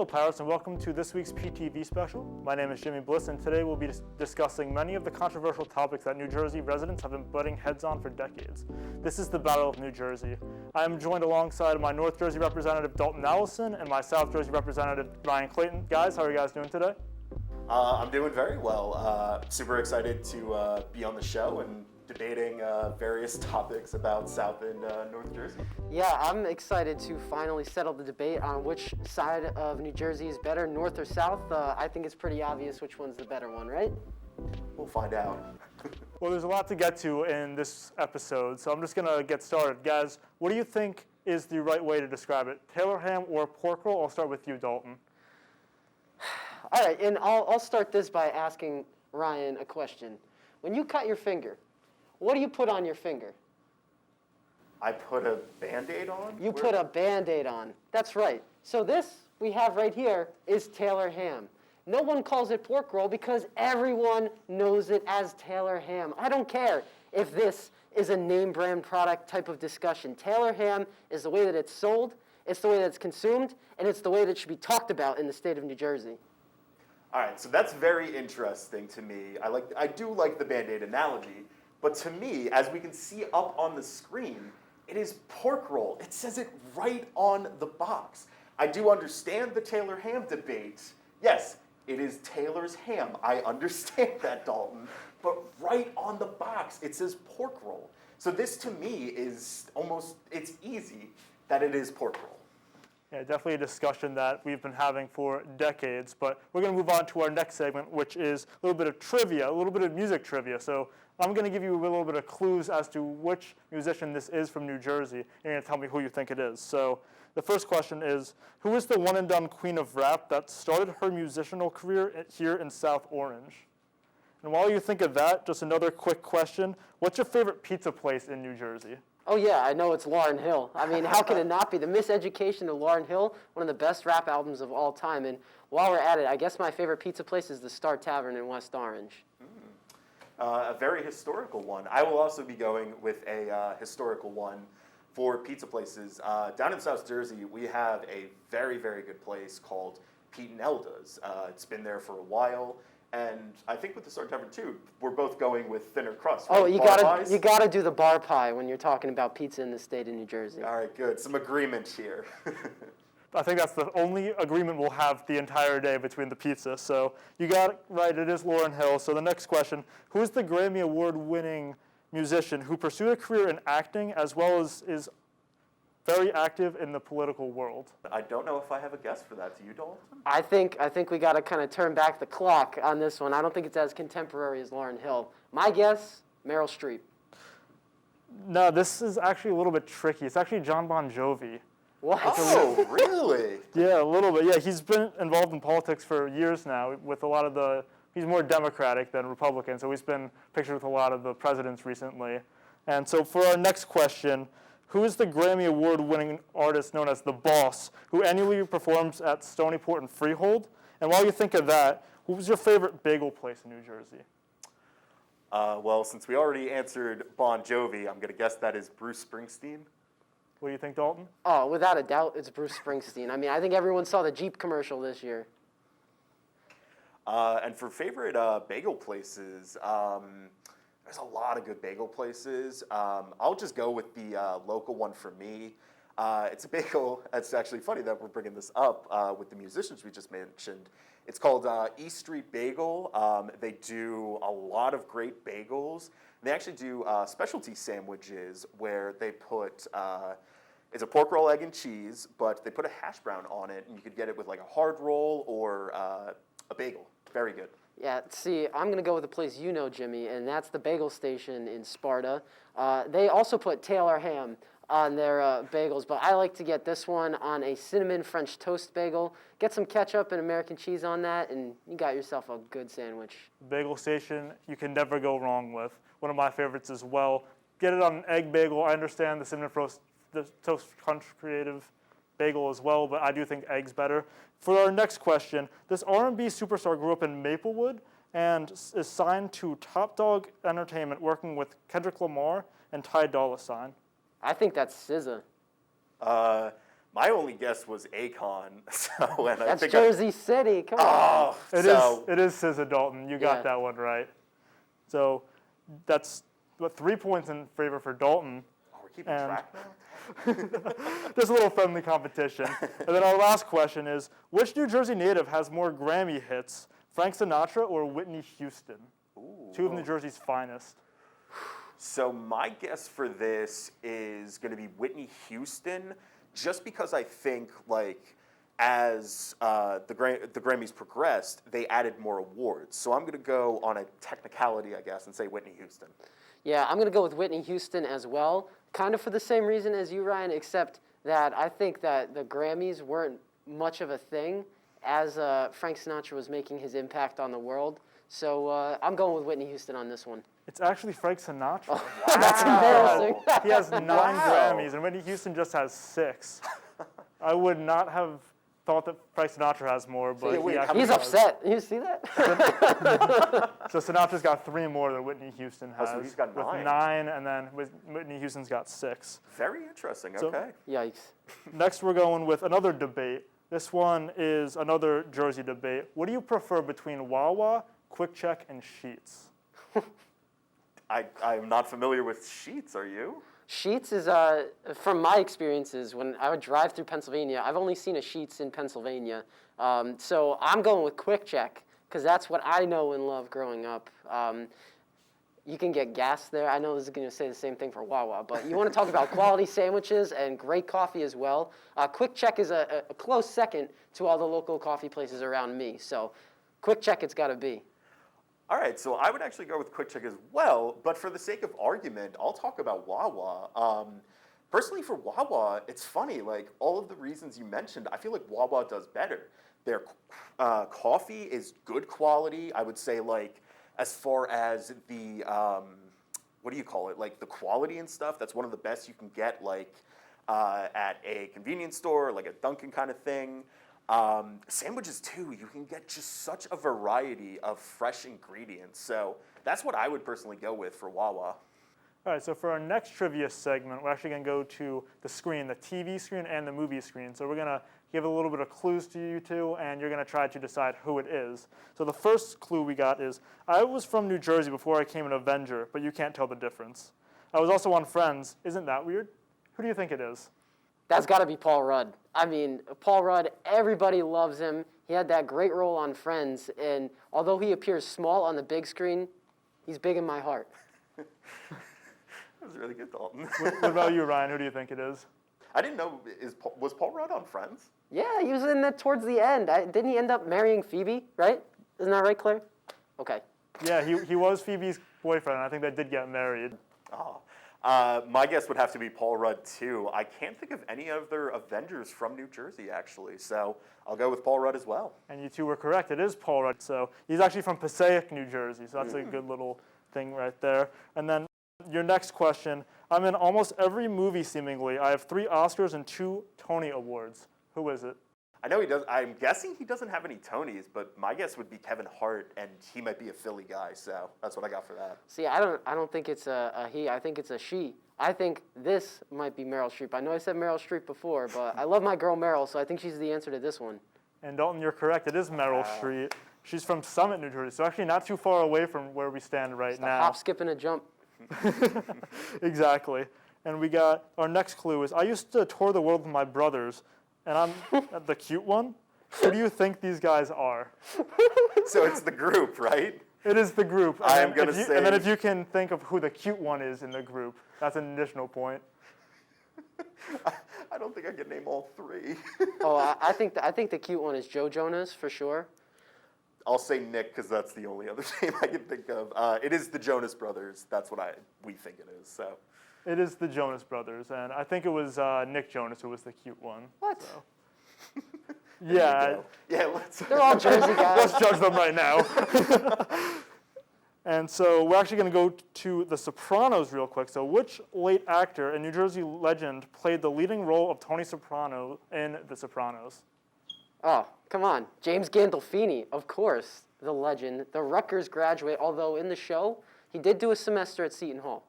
Pirates, and welcome to this week's PTV special. My name is Jimmy Bliss, and today we'll be discussing many of the controversial topics that New Jersey residents have been butting heads on for decades. This is the Battle of New Jersey. I am joined alongside my North Jersey representative, Dalton Allison, and my South Jersey representative, Clayton. Guys, how are you guys doing today? I'm doing very well. Super excited to be on the show and debating various topics about South and North Jersey. Yeah, I'm excited to finally settle the debate on which side of New Jersey is better, North or South. I think it's pretty obvious which one's the better one, right? We'll find out. Well, there's a lot to get to in this episode, so I'm just going to get started. Guys, what do you think is the right way to describe it? Taylor ham or pork roll? I'll start with you, Dalton. All right, and I'll start this by asking Ryan a question. When you cut your finger, what do you put on your finger? I put a Band-Aid on? You put a Band-Aid on. That's right. So this we have right here is Taylor ham. No one calls it pork roll because everyone knows it as Taylor ham. I don't care if this is a name brand product type of discussion. Taylor ham is the way that it's sold, it's the way that it's consumed, and it's the way that it should be talked about in the state of New Jersey. All right, so that's very interesting to me. I do like the Band-Aid analogy, but to me, as we can see up on the screen, it is pork roll. It says it right on the box. I do understand the Taylor ham debate. Yes, it is Taylor's ham. I understand that, Dalton. But right on the box, it says pork roll. So this to me is it's easy that it is pork roll. Yeah, definitely a discussion that we've been having for decades, but we're going to move on to our next segment, which is a little bit of trivia, a little bit of music trivia. So I'm going to give you a little bit of clues as to which musician this is from New Jersey, and you're going to tell me who you think it is. So the first question is, who is the one-and-done queen of rap that started her musicianal career here in South Orange? And while you think of that, just another quick question, what's your favorite pizza place in New Jersey? Oh yeah, I know it's Lauryn Hill. I mean, how can it not be? The Miseducation of Lauryn Hill, one of the best rap albums of all time. And while we're at it, I guess my favorite pizza place is the Star Tavern in West Orange. A very historical one. I will also be going with a historical one for pizza places. Down in South Jersey, we have a very, very good place called Pete and Elda's. It's been there for a while. And I think with the Star Tavern too, we're both going with thinner crust. Right? Oh, you gotta do the bar pie when you're talking about pizza in the state of New Jersey. All right, good. Some agreement here. I think that's the only agreement we'll have the entire day between the pizza. So you got it right, it is Lauryn Hill. So the next question, who is the Grammy Award-winning musician who pursued a career in acting as well as is very active in the political world? I don't know if I have a guess for that. Do you, Dalton? I think we got to kind of turn back the clock on this one. I don't think it's as contemporary as Lauryn Hill. My guess, Meryl Streep. No, this is actually a little bit tricky. It's actually John Bon Jovi. What? Oh, really? Yeah, a little bit. Yeah, he's been involved in politics for years now with a lot of the, he's more Democratic than Republican, so he's been pictured with a lot of the presidents recently. And so for our next question, who is the Grammy Award-winning artist known as The Boss, who annually performs at Stonyport and Freehold? And while you think of that, who was your favorite bagel place in New Jersey? Well, since we already answered Bon Jovi, I'm going to guess that is Bruce Springsteen. What do you think, Dalton? Oh, without a doubt, it's Bruce Springsteen. I mean, I think everyone saw the Jeep commercial this year. And for favorite bagel places, there's a lot of good bagel places. I'll just go with the local one for me. It's a bagel. It's actually funny that we're bringing this up with the musicians we just mentioned. It's called East Street Bagel. They do a lot of great bagels. They actually do specialty sandwiches where they put, it's a pork roll, egg, and cheese, but they put a hash brown on it, and you could get it with like a hard roll or a bagel. Very good. Yeah, see, I'm going to go with a place you know, Jimmy, and that's the Bagel Station in Sparta. They also put Taylor ham on their bagels, but I like to get this one on a cinnamon French toast bagel. Get some ketchup and American cheese on that, and you got yourself a good sandwich. Bagel Station, you can never go wrong with. One of my favorites as well. Get it on an egg bagel. I understand the cinnamon toast crunch creative bagel as well, but I do think egg's better. For our next question, this R&B superstar grew up in Maplewood and is signed to Top Dog Entertainment, working with Kendrick Lamar and Ty Dolla $ign. I think that's SZA. My only guess was Akon. So, and I That's think Jersey City. Come on. Oh, It so is SZA Dalton. You got Yeah. that one right. So that's 3 points in favor for Dalton. oh, we're keeping and- track now. Just a little friendly competition. And then our last question is, which New Jersey native has more Grammy hits, Frank Sinatra or Whitney Houston? Ooh. Two of New Jersey's finest. So my guess for this is going to be Whitney Houston, just because I think like as the Grammys progressed, they added more awards. So I'm going to go on a technicality, I guess, and say Whitney Houston. Yeah, I'm going to go with Whitney Houston as well, kind of for the same reason as you, Ryan, except that I think that the Grammys weren't much of a thing as Frank Sinatra was making his impact on the world. So I'm going with Whitney Houston on this one. It's actually Frank Sinatra. That's embarrassing. He has 9 Wow. Grammys, and Whitney Houston just has 6. I would not have thought that Frank Sinatra has more, but Yeah, wait, he how actually He's does. upset. You see that? So Sinatra's got 3 more than Whitney Houston has. Oh, so he's got 9. With 9, and then Whitney Houston's got 6. Very interesting. So- Okay. Yikes. Next, we're going with another debate. This one is another Jersey debate. What do you prefer between Wawa, QuickChek, and Sheetz? I'm not familiar with Sheetz. Are you? Sheetz is, from my experiences, when I would drive through Pennsylvania, I've only seen a Sheetz in Pennsylvania. So I'm going with QuickChek, because that's what I know and love growing up. You can get gas there. I know this is going to say the same thing for Wawa, but you want to talk about quality sandwiches and great coffee as well. QuickChek is a close second to all the local coffee places around me. So QuickChek it's got to be. All right, so I would actually go with QuickChek as well, but for the sake of argument, I'll talk about Wawa. Personally, for Wawa, it's funny, like all of the reasons you mentioned, I feel like Wawa does better. Their coffee is good quality. I would say, like, as far as the, what do you call it, like the quality and stuff, that's one of the best you can get, like, at a convenience store, like a Dunkin' kind of thing. Sandwiches too, you can get just such a variety of fresh ingredients. So that's what I would personally go with for Wawa. All right, so for our next trivia segment, we're actually going to go to the screen, the TV screen and the movie screen. So we're going to give a little bit of clues to you two, and you're going to try to decide who it is. So the first clue we got is, I was from New Jersey before I came an Avenger, but you can't tell the difference. I was also on Friends. Isn't that weird? Who do you think it is? That's got to be Paul Rudd. I mean, Paul Rudd, everybody loves him. He had that great role on Friends, and although he appears small on the big screen, he's big in my heart. That was really good, Dalton. What about you, Ryan? Who do you think it is? I didn't know, was Paul Rudd on Friends? Yeah, he was in that towards the end. Didn't he end up marrying Phoebe, right? Isn't that right, Claire? Okay. Yeah, he was Phoebe's boyfriend, and I think they did get married. Oh. My guess would have to be Paul Rudd, too. I can't think of any other Avengers from New Jersey, actually, so I'll go with Paul Rudd as well. And you two were correct. It is Paul Rudd. So he's actually from Passaic, New Jersey. So that's a good little thing right there. And then your next question. I'm in almost every movie, seemingly. I have 3 Oscars and 2 Tony Awards. Who is it? I know he does. I'm guessing he doesn't have any Tonys, but my guess would be Kevin Hart, and he might be a Philly guy, so that's what I got for that. See, I don't think it's a he. I think it's a she. I think this might be Meryl Streep. I know I said Meryl Streep before, but I love my girl Meryl, so I think she's the answer to this one. And Dalton, you're correct. It is Meryl Streep. She's from Summit, New Jersey. So actually not too far away from where we stand right It's a now. hop, skip, and a jump. Exactly. And we got our next clue is, I used to tour the world with my brothers, and I'm the cute one. Who do you think these guys are? So it's the group, right? It is the group. And I then am gonna if you- say- And then if you can think of who the cute one is in the group, that's an additional point. I don't think I can name all 3. Oh, I think the cute one is Joe Jonas for sure. I'll say Nick because that's the only other name I can think of. It is the Jonas Brothers. That's what we think it is. So It is the Jonas Brothers, and I think it was Nick Jonas who was the cute one. What? So. there Yeah, you go. Yeah, let's. They're all Jersey guys. let's judge them right now. And so we're actually going to go to The Sopranos real quick. So which late actor and New Jersey legend played the leading role of Tony Soprano in The Sopranos? Oh, come on. James Gandolfini, of course, the legend, the Rutgers graduate, although in the show, he did do a semester at Seton Hall.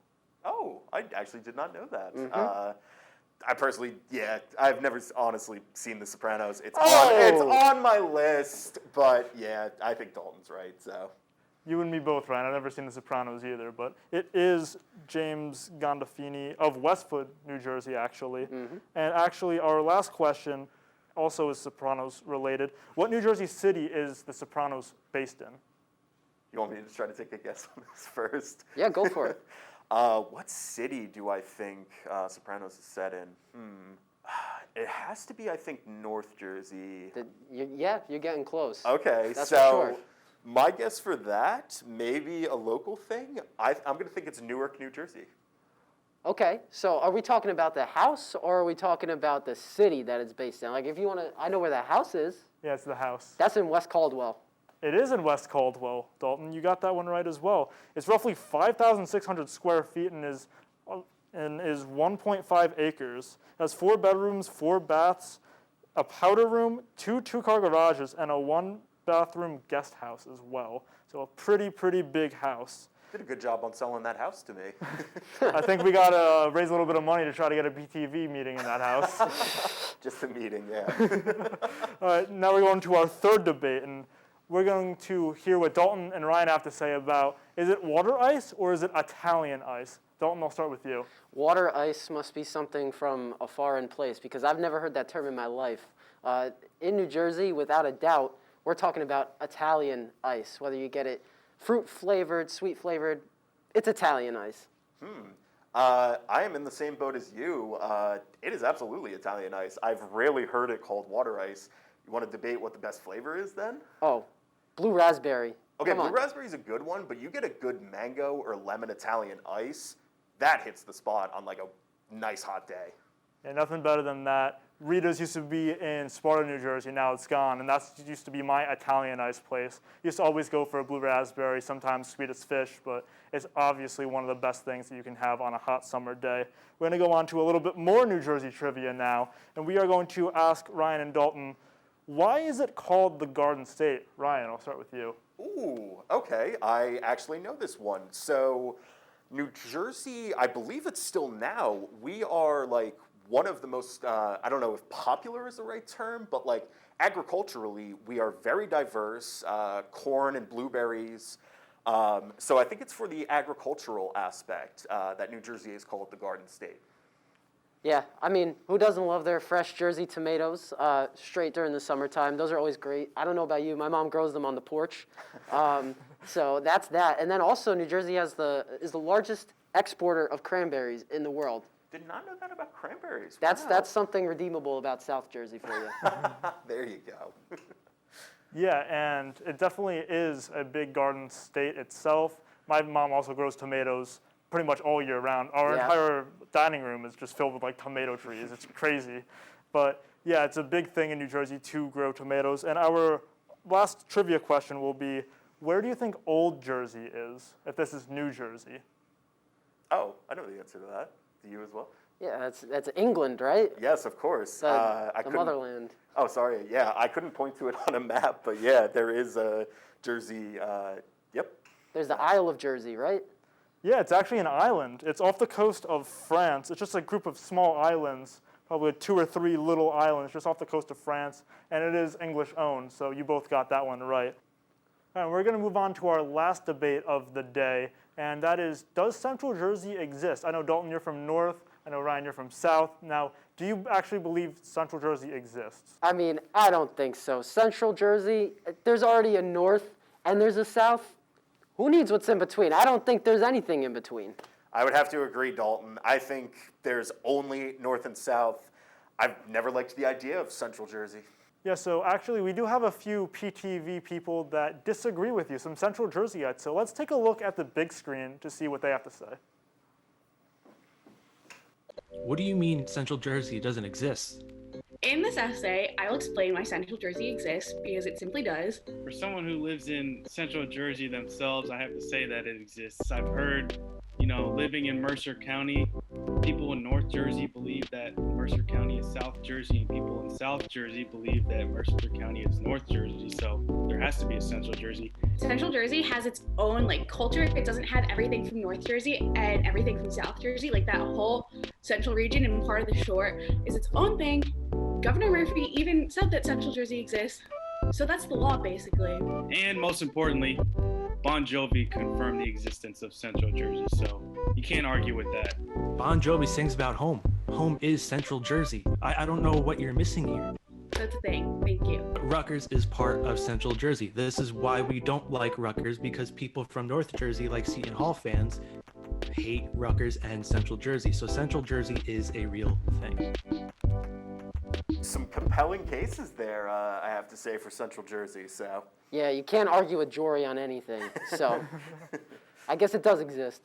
Oh, I actually did not know that. I personally, yeah, I've never honestly seen The Sopranos. It's Oh! on my list, but yeah, I think Dalton's right. So You and me both, Ryan. I've never seen The Sopranos either, but it is James Gandolfini of Westwood, New Jersey, actually. And actually, our last question also is Sopranos related. What New Jersey city is The Sopranos based in? you want me to try to take a guess on this first? Yeah, go for it. What city do I think Sopranos is set in? It has to be, I think, North Jersey. Yeah, you're getting close. Okay, That's so for sure. my guess for that, maybe a local thing. I'm going to think it's Newark, New Jersey. Okay, so are we talking about the house or are we talking about the city that it's based in? Like, if you want to, I know where the house is. Yeah, it's the house. That's in West Caldwell. It is in West Caldwell, Dalton. You got that one right as well. It's roughly 5,600 square feet and is 1.5 acres. It has 4 bedrooms, 4 baths, a powder room, 2 two-car garages, and a 1-bathroom guest house as well. So a pretty big house. Did a good job on selling that house to me. I think we got to raise a little bit of money to try to get a PTV meeting in that house. Just a meeting, yeah. All right, now we're going to our third debate, and we're going to hear what Dalton and Ryan have to say about, is it water ice or is it Italian ice? Dalton, I'll start with you. Water ice must be something from a foreign place because I've never heard that term in my life. In New Jersey, without a doubt, we're talking about Italian ice. Whether you get it fruit flavored, sweet flavored, it's Italian ice. I am in the same boat as you. It is absolutely Italian ice. I've rarely heard it called water ice. You want to debate what the best flavor is then? Oh, blue raspberry. Okay, Come blue on. raspberry is a good one, but you get a good mango or lemon Italian ice, that hits the spot on like a nice hot day. Yeah, nothing better than that. Rita's used to be in Sparta, New Jersey. Now it's gone, and that used to be my Italian ice place. Used to always go for a blue raspberry, sometimes sweet as fish, but it's obviously one of the best things that you can have on a hot summer day. We're going to go on to a little bit more New Jersey trivia now, and we are going to ask Ryan and Dalton, why is it called the Garden State? Ryan, I'll start with you. Ooh, okay. I actually know this one. So, New Jersey, I believe it's still now, we are like one of the most, I don't know if popular is the right term, but like agriculturally, we are very diverse, corn and blueberries. So I think it's for the agricultural aspect that New Jersey is called the Garden State. Yeah, I mean, who doesn't love their fresh Jersey tomatoes straight during the summertime? Those are always great. I don't know about you. My mom grows them on the porch. So that's that. And then also New Jersey is the largest exporter of cranberries in the world. Did not know that about cranberries. That's Wow. that's something redeemable about South Jersey for you. There you go. Yeah, and it definitely is a big garden state itself. My mom also grows tomatoes pretty much all year round. Our Yeah. entire dining room is just filled with like tomato trees. It's crazy. But yeah, it's a big thing in New Jersey to grow tomatoes. And our last trivia question will be, where do you think Old Jersey is, if this is New Jersey? Oh, I know the answer to that. Do you as well? Yeah, that's England, right? Yes, of course. The couldn't- motherland. Oh, sorry. Yeah, I couldn't point to it on a map, but yeah, there is a Jersey. Yep. There's the Isle of Jersey, right? Yeah, it's actually an island. It's off the coast of France. It's just a group of small islands, probably 2 or 3 little islands just off the coast of France, and it is English owned, so you both got that one right. All right, we're going to move on to our last debate of the day, and that is, does Central Jersey exist? I know, Dalton, you're from North. I know, Ryan, you're from South. Now, do you actually believe Central Jersey exists? I mean, I don't think so. Central Jersey, there's already a North and there's a South. Who needs what's in between? I don't think there's anything in between. I would have to agree, Dalton. I think there's only North and South. I've never liked the idea of Central Jersey. Yeah, so actually we do have a few PTV people that disagree with you, some Central Jerseyites. So let's take a look at the big screen to see what they have to say. What do you mean Central Jersey doesn't exist? In this essay, I'll explain why Central Jersey exists, because it simply does. For someone who lives in Central Jersey themselves, I have to say that it exists. I've heard, living in Mercer County, People in North Jersey believe that Mercer County is South Jersey, and people in South Jersey believe that Mercer County is North Jersey. So there has to be a Central Jersey. Central Jersey has its own like culture. It doesn't have everything from North Jersey and everything from South Jersey. Like that whole central region and part of the shore is its own thing. Governor Murphy even said that Central Jersey exists. So that's the law, basically. And most importantly, Bon Jovi confirmed the existence of Central Jersey. So you can't argue with that. Bon Jovi sings about home. Home is Central Jersey. I don't know what you're missing here. That's the thing. Thank you. Rutgers is part of Central Jersey. This is why we don't like Rutgers, because people from North Jersey, like Seton Hall fans, hate Rutgers and Central Jersey. So Central Jersey is a real thing. Some compelling cases there, I have to say, for Central Jersey. So Yeah, you can't argue with Jory on anything. So I guess it does exist.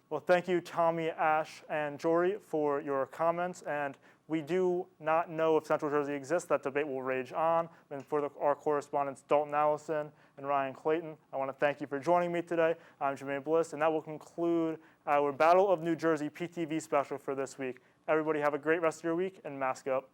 Well, thank you, Tommy, Ash, and Jory, for your comments. And we do not know if Central Jersey exists. That debate will rage on. And for our correspondents, Dalton, Allison, and Ryan Clayton, I want to thank you for joining me today. I'm Jermaine Bliss, and that will conclude our Battle of New Jersey PTV special for this week. Everybody have a great rest of your week, and mask up.